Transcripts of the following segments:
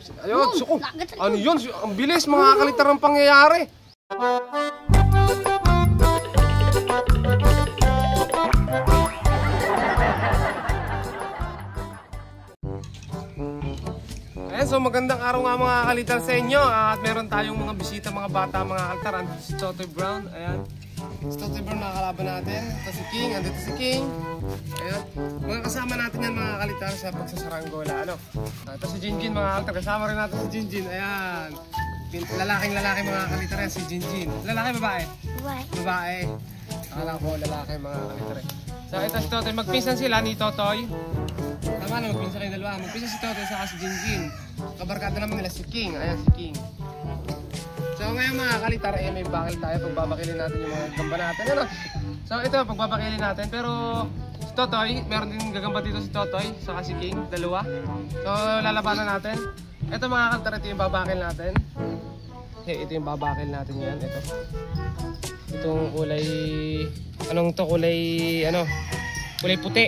Ayun, suko. Ano yun? Ang bilis mga kalitar ng pangyayari. Ayan, so magandang araw nga mga kalitar sa inyo. At meron tayong mga bisita, mga bata, mga kalitar. Andito si Totoy Brown. Ayan. Si Totoy Brown nakakalaban natin. Ito si King. Andito si King. Ayan. Mga kasama natin yan mga kalitar sa pagsasaranggola. Ano? Ito si Jinjin mga kalitar. Kasama rin natin si Jinjin. Ayan. Lalaking mga kalitar yan si Jinjin. Lalaki, babae? Babae. Babae. Akala ko lalaki mga kalitar. So ito si Totoy. Magpinsan sila ni Totoy. Tama na, magpinsan kayo dalawa. Magpinsan si Totoy saka si Jinjin. Kabarkada naman nila si King. Ayan si King. So ngayon mga kalitar, may bakil tayo. Pagbabakilin natin yung mga gamba natin. Ano? So ito, pagbabakilin natin. Pero si Totoy, meron din gagamba dito si Totoy saka si King. Dalawa. So lalabanan natin. Ito mga kalitar, ito yung babakil natin. Okay, ito yung babakil natin yan. Ito. Itong kulay... Anong to? Kulay... Ano? Kulay puti.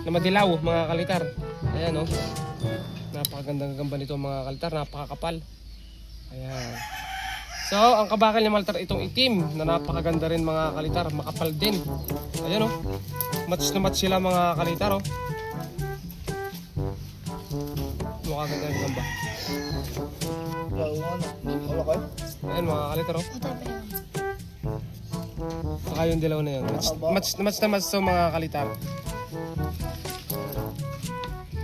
Na madilaw mga kalitar. Ayan o. Napakagandang gagamba nito mga kalitar. Napakakapal. Ayan. So ang kabakal ni Maltar itong itim na napakaganda rin mga kalitar. Makapal din. Ayan o. Match na match sila mga kalitar o. Mukha ganda yung gagamba. Ayan mga kalitar o. Saka yung dilaw na yun. Match na match so mga kalitar.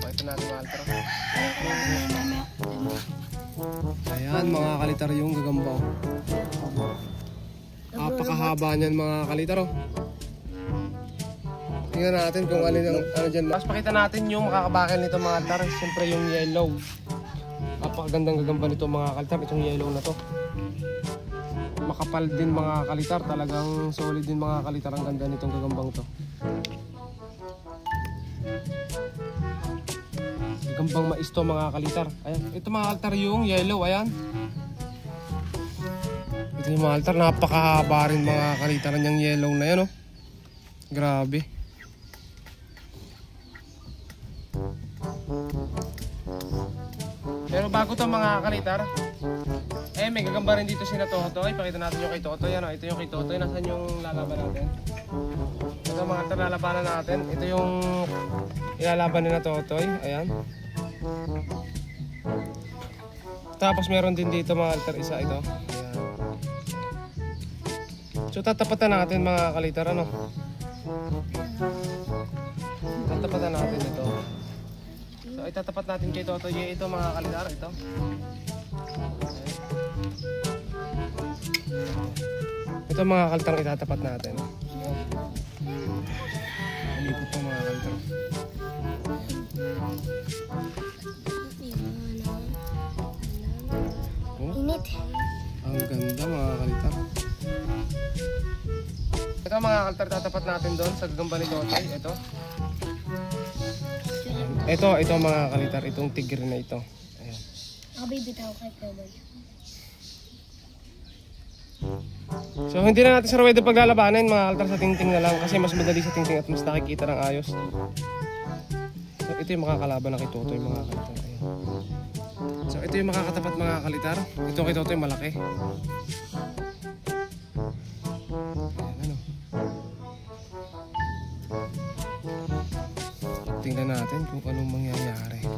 Ito natin mga kalitar. Ayan mga kalitar yung gagambaw. Napakahaba niyan mga kalitar. Tingnan natin kung alin ang ano dyan. Mas pakita natin yung makakabakil nito mga kalitar. Siyempre yung yellow. Napakagandang gagamba nito mga kalitar. Itong yellow na to. Makapal din mga kalitar. Talagang solid din mga kalitar. Ang ganda nitong gagambang to. Gagambang mais to mga kalitar. Ayan. Ito mga kalitar yung yellow. Ayan. Ito yung mga kalitar. Napakahaba rin mga kalitar niyang yellow na yan. Oh. Grabe. Pero bago to mga kalitar, may gagamba rin dito si na Totoy. Pakita natin yung kay Totoy. Ano? Ito yung kay Totoy. Nasaan yung lalaban natin? Ito mga kalitar, lalabanan natin. Ito yung ilalaban ni na Totoy. Ayan. Tapos meron din dito mga kalitar isa ito. Ayan. So tatapatan natin mga kalitar. Ano? Tatapatan natin ito. So itatapat natin kay Totoy ito mga kalitar. Ito. Ito mga kalitar itatapat natin. Alipot po mga kalitar. Init. Ang ganda mga kalitar. Ito mga kalitar tatapat natin doon sa gagamba ni Totoy. Ito mga kalitar. Itong tigre na ito. Ayan. Ako bibitaw kay Totoy. So hindi na natin sa pwede paglalabanan mga kalitar sa tingting na lang. Kasi mas madali sa tingting at mas nakikita ng ayos. So ito yung makakalaban na kay Totoy mga kalitar. Ayan. So ito yung makakatapat mga kalitar. Ito kay Totoy malaki. Ayan, ano. Tingnan natin kung anong mangyayari.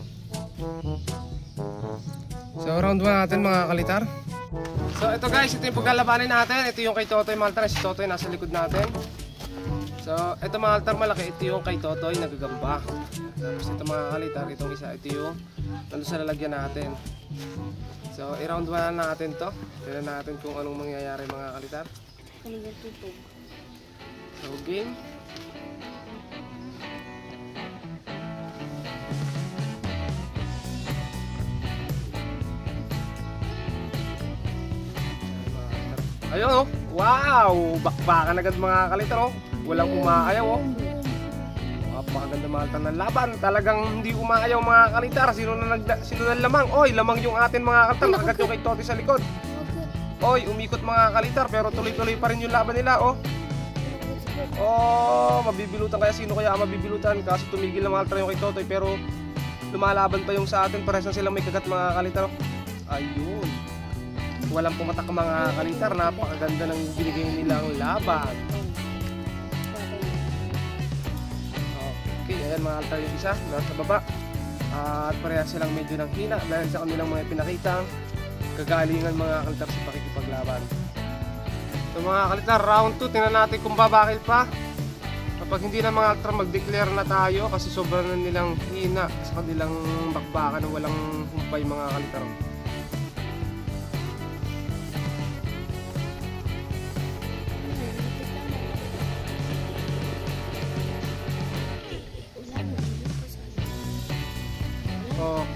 So round 1 natin mga kalitar. So ito guys, ito yung paglalabanin natin. Ito yung kay Totoy Maltar. Si Totoy nasa likod natin. So ito mga kalitar malaki. Ito yung kay Totoy nagagamba. Tapos ito mga kalitar, itong isa. Ito yung nandun sa lalagyan natin. So i-round 1 na natin to. Tignan natin kung anong mangyayari mga kalitar. So game. Ayun oh. Wow! Bakbakan agad mga kalitar oh. Walang umaayaw oh. Napakaganda mga kalitar ng laban. Talagang hindi umaayaw mga kalitar. Sino na lamang? Oy, lamang yung atin mga kalitar. Nakagat yung kay Totoy sa likod. Oy, umikot mga kalitar. Pero tuloy-tuloy pa rin yung laban nila oh. Oh, mabibilutan kaya. Sino kaya ang mabibilutan? Kasi tumigil na mga kalitar yung kay Totoy. Pero lumalaban pa yung sa atin. Pares na silang may kagat mga kalitar. Ayun. Walang pumatak mga kalitar. Napakaganda ng binigay nilang laban. Okay, ayan mga kalitar yung isa. Nasa baba. At parehas silang medyo ng hina dahil sa kanilang mga pinakitang kagalingan mga kalitar sa pakikipaglaban. So mga kalitar, round 2, tingnan natin kung babakil pa. Kapag hindi na mga kalitar, mag-declare na tayo kasi sobrang na nilang hina sa kanilang bakbakan na walang humpay mga kalitar.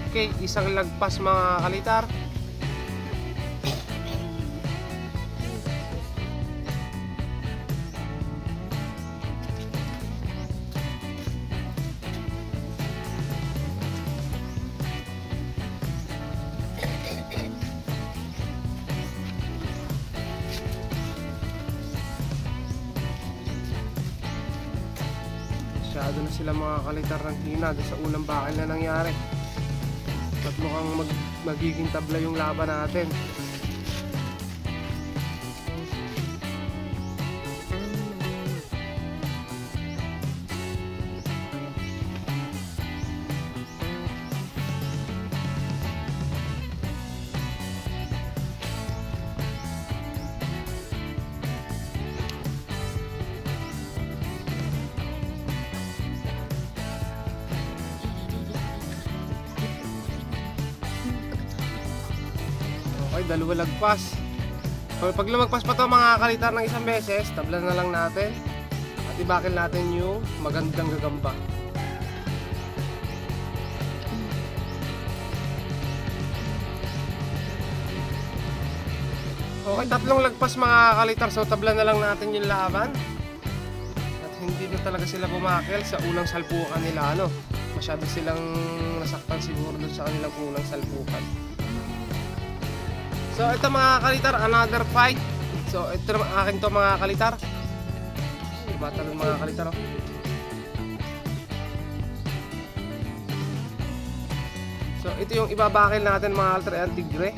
Okay, isang lagpas mga kalitar. Masyado na sila mga kalitar ng hina sa unang bakil na nangyari. At mukhang magiging tabla yung laban natin. Okay, dalawa lagpas. Pag lumagpas pa to mga kalitar ng isang beses, tablan na lang natin. At ibakil natin yung magandang gagamba. Okay, tatlong lagpas mga kalitar. So tablan na lang natin yung laban. At hindi na talaga sila bumakil sa unang salpukan nila. Masyado silang nasaktan siguro doon sa kanilang unang salpukan. So ito mga kalitar, another fight. So ito naman akin to mga kalitar. Matalon mga kalitar. So ito yung ibabakil natin mga kalitar, ayan, tigre.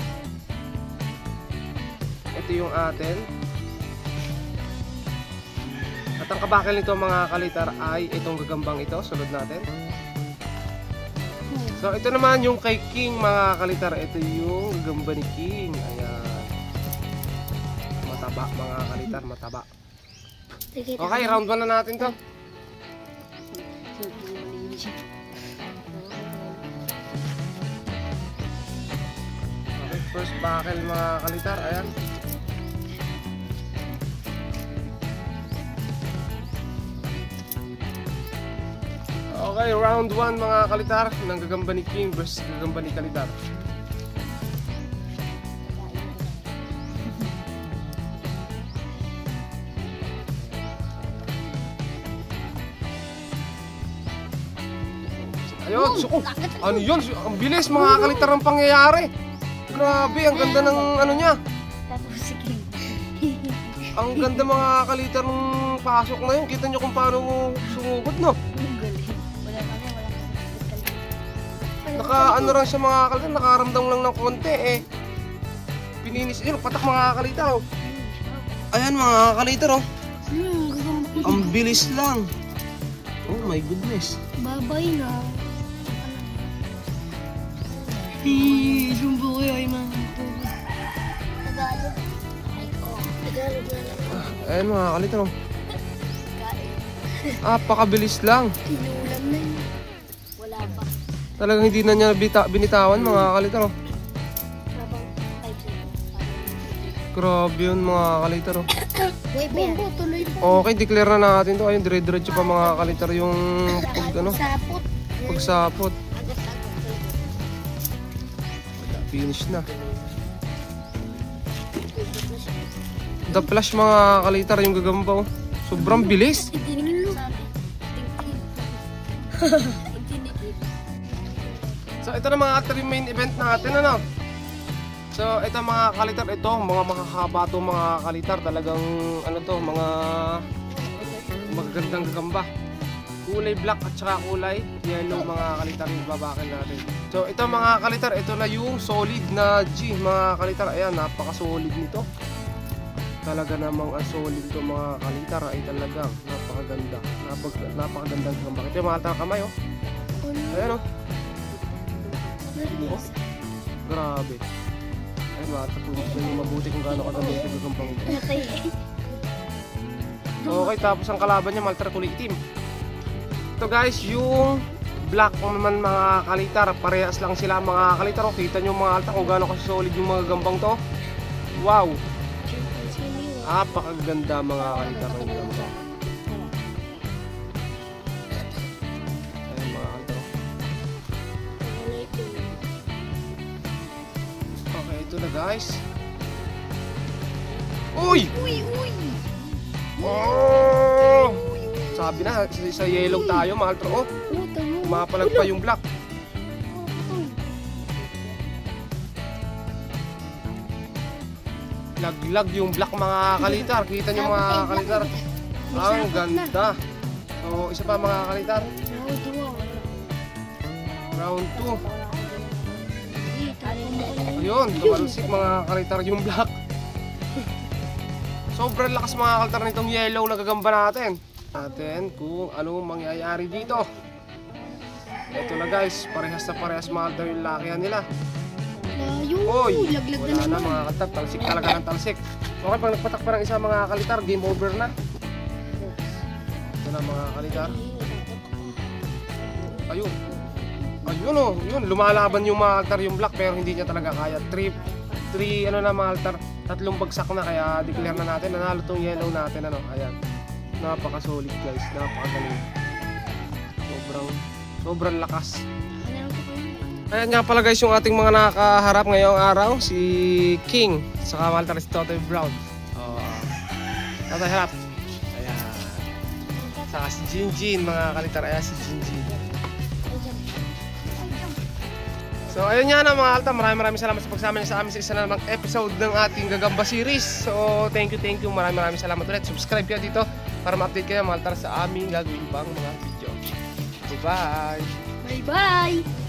Ito yung atin. At ang kabakil nito mga kalitar ay itong gagambang ito. Sunod natin. So ito naman yung kay King mga kalitar. Ito yung gagamba ni King. Ayan. Mataba mga kalitar, mataba. Okay, round 1 na natin to. Okay, first bakil mga kalitar. Ayan. Okay, round 1 mga kalitar ng gagamba ni King versus gagamba ni Kalitar. Ayun, ano yun? Ang bilis mga kalitar ng pangyayari. Grabe, ang ganda ng ano niya. Tapos si King. Ang ganda mga kalitar ng pasok na yun. Kita nyo kung paano sumugod, no? Ano lang siya mga kalitar, nakaramdam lang ng konti eh. Pininis yun, patak mga kalitar oh. Ayan mga kalitar oh. Ang bilis lang. Oh my goodness. Babay na. Sumbo ko yung mga Tagalog. Tagalog na lang. Ayan mga kalitar oh. Pakabilis lang. Tinulam na yun. Wala pa. Talagang hindi na niya binitawan mga kalitar oh. Grabe yun mga kalitar oh. Bombo, tuloy pa. Okay, declare na natin to. Ayun, dire-diretso pa mga kalitar yung Sapot. pagsapot. Finish na. The flash mga kalitar yung gagamba oh. Sobrang bilis. So ito na mga three main event natin ano. So ito mga kalitar, ito mga makakaba to mga kalitar, talagang ano to, mga magagandang gagamba. kulay black at saka kulay yellow mga kalitar yung babakal natin. So ito mga kalitar, ito na yung solid na G mga kalitar. Ayan, napaka-solid nito. Talaga namang ang solid ito mga kalitar ay talagang napakaganda. Napakagandang gambang. Ito yung mga kalitar kamay oh. Ayan oh. Oh, grabe. Ay, matapos na yung mabuti kung gaano kaganda ito gambang ito. Okay, tapos ang kalaban niya maltar kulay itim. Ito guys, yung black naman mga kalitar, parehas lang sila mga kalitar. O, kita nyo mga alta kung gaano kasi solid yung mga gambang to. Wow! Napakaganda mga kalitar ng gambang. Ayan mga kalitar. Okay, ito na guys. Uy! Oh! Sabi na, sa yellow tayo mga kalitar. Oh! Mapalag pa yung black. Laglag yung black mga kalitar. Kita nyo mga kalitar. Ang ganda. So isa pa mga kalitar. Round 2. Ayun, tumalsik mga kalitar yung black. Sobrang lakas mga kalitar nitong yellow na gagamba natin. Kung anong mangyayari dito. Ito na guys, parehas na parehas mga kalitar yung lakihan nila. Oy, wala na mga kalitar, talsik talaga ng talsik. Okay, pag nagpatak pa ng isa mga kalitar, game over na. Ito na mga kalitar. Ayun. Ayun oh, yun, lumalaban yung mga kalitar yung black pero hindi niya talaga kaya. 3 ano na mga kalitar, 3 bagsak na kaya declare na natin. Nanalo tong yellow natin ano, ayan. Napaka-solid guys, napakagaling. Sobrang lakas. Ayan nga pala guys yung ating mga nakaharap ngayong araw, si King saka Walter si Totoy Brown. Totoy harap. Ayan. Saka si Jinjin mga kalitar, ayan si Jinjin. So ayun nga na mga kaltar, maraming salamat sa pagsama niyo sa amin sa isa na namang episode ng ating Gagamba series. So thank you, maraming salamat ulit. Subscribe kayo dito para ma-update kayo mga kaltar sa aming gagawin pang mga video. Bye-bye! Bye-bye!